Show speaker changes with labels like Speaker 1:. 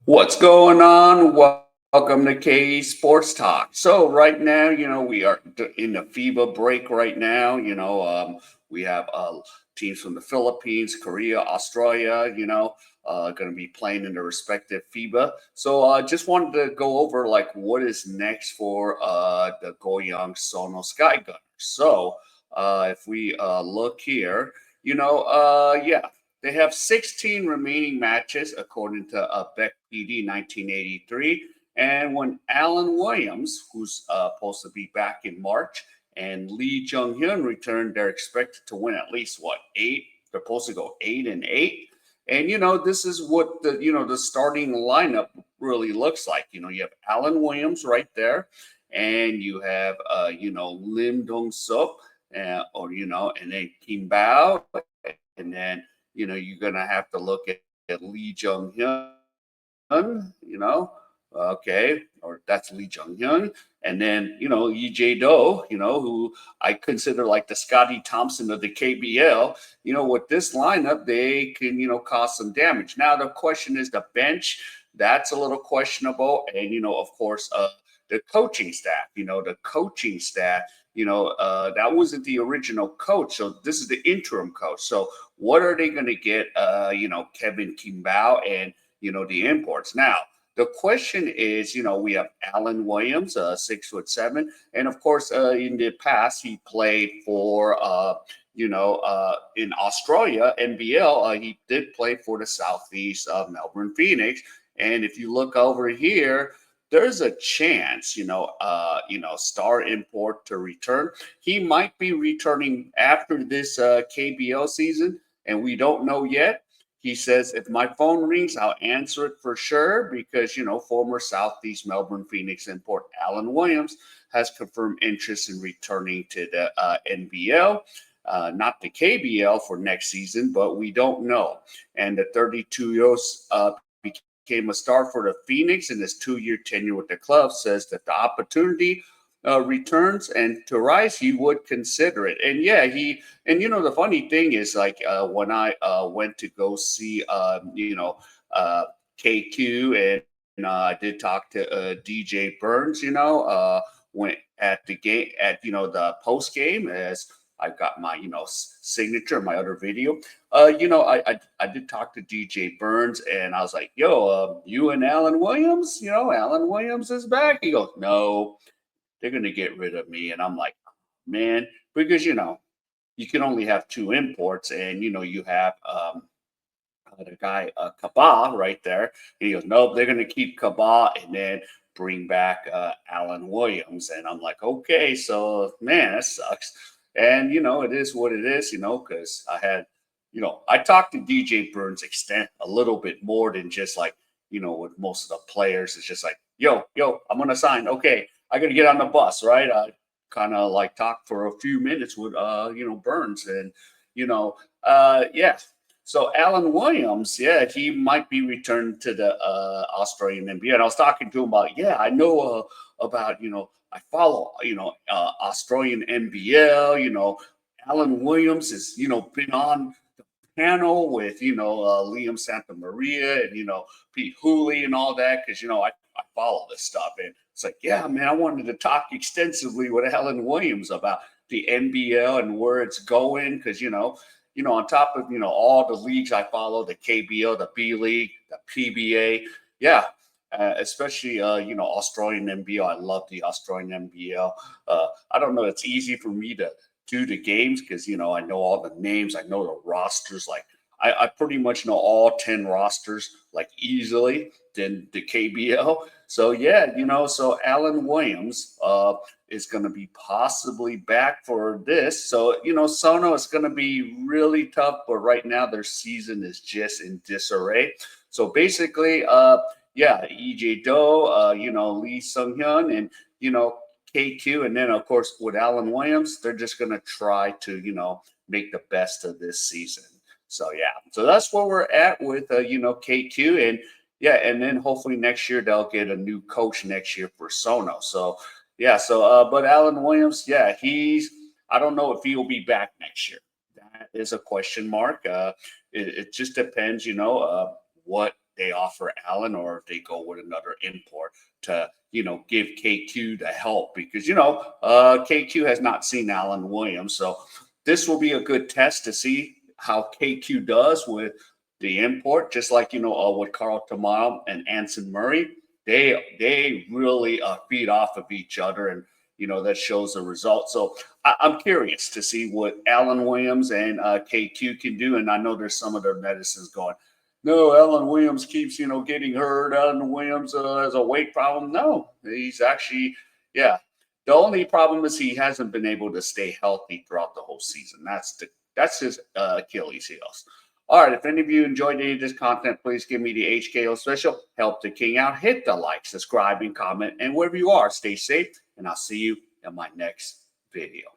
Speaker 1: What's going on? Welcome to K.A.E Sports Talk. So right now, we are in the FIBA break right now. We have teams from the Philippines, Korea, Australia, going to be playing in the respective FIBA. So just wanted to go over like what is next for the Goyang Sono Sky Gunners. So if we look here, yeah, they have 16 remaining matches, according to Beck PD 1983. And when Alan Williams, who's supposed to be back in March, and Lee Jung Hyun return, they're expected to win at least what, eight? They're supposed to go 8-8. And this is what the starting lineup really looks like. You have Alan Williams right there, and you have Lim Dong Suk, and then Kim Bao, and then you're gonna have to look at Lee Jung Hyun, okay, or that's Lee Jung Hyun, and then Lee Jae Do, who I consider like the Scotty Thompson of the KBL. With this lineup, they can cause some damage. Now the question is the bench. That's a little questionable, and of course, the coaching staff. The coaching staff. That wasn't the original coach, so this is the interim coach. So what are they going to get? Kevin Kimbao and the imports. Now the question is, we have Alan Williams, 6'7", and of course, in the past he played for, in Australia NBL. He did play for the Southeast Melbourne Phoenix, and if you look over here, there's a chance, star import to return. He might be returning after this KBL season, and we don't know yet. He says, if my phone rings, I'll answer it for sure because, former Southeast Melbourne Phoenix import Alan Williams has confirmed interest in returning to the NBL. Not the KBL for next season, but we don't know. And the 32-year-old became a star for the Phoenix in his 2-year tenure with the club, says that the opportunity returns and to rise, he would consider it. And yeah, the funny thing is like when I went to go see, KQ, and I did talk to DJ Burns, went at the game, at, the post game, as I got my, signature, my other video. I did talk to DJ Burns, and I was like, yo, you and Alan Williams, Alan Williams is back. He goes, no, they're going to get rid of me. And I'm like, man, because, you can only have two imports, and, you have the guy, Kaba, right there. And he goes, nope, they're going to keep Kaba and then bring back Alan Williams. And I'm like, okay, so, man, that sucks. And, it is what it is, because I had, I talked to DJ Burns extent a little bit more than just like, with most of the players. It's just like, yo, I'm going to sign. Okay, I got to get on the bus, right? I kind of like talked for a few minutes with, Burns, and, yeah. So Alan Williams, yeah, he might be returned to the Australian NBA. And I was talking to him about, yeah, I know about, I follow, Australian NBL. Alan Williams has, been on the panel with, Liam Santa Maria and, Pete Hooley and all that, because, I follow this stuff. And it's like, yeah, man, I wanted to talk extensively with Alan Williams about the NBL and where it's going, because, on top of, all the leagues I follow, the KBL, the B League, the PBA, yeah, especially, Australian NBL. I love the Australian NBL. I don't know. It's easy for me to do the games because, I know all the names. I know the rosters. Like, I pretty much know all 10 rosters, like, easily than the KBL. So, yeah, so Alan Williams is going to be possibly back for this. So, Sono is going to be really tough, but right now their season is just in disarray. So basically, yeah, EJ Do, Lee Sung Hyun, and, KQ. And then, of course, with Alan Williams, they're just going to try to, make the best of this season. So, yeah, so that's where we're at with, KQ. And, yeah, and then hopefully next year they'll get a new coach next year for Sono. So, yeah, so, but Alan Williams, yeah, I don't know if he'll be back next year. That is a question mark. It just depends, what they offer Allen or if they go with another import to, give KQ the help because, KQ has not seen Allen Williams. So this will be a good test to see how KQ does with the import, just like, with Carl Tamar and Anson Murray. They really feed off of each other, and that shows the result. So I'm curious to see what Allen Williams and KQ can do. And I know there's some of their medicines going, no, Allen Williams keeps, getting hurt. Allen Williams has a weight problem. No, he's actually, yeah. The only problem is he hasn't been able to stay healthy throughout the whole season. That's his Achilles heels. All right, if any of you enjoyed any of this content, please give me the HKO special. Help the king out. Hit the like, subscribe, and comment. And wherever you are, stay safe. And I'll see you in my next video.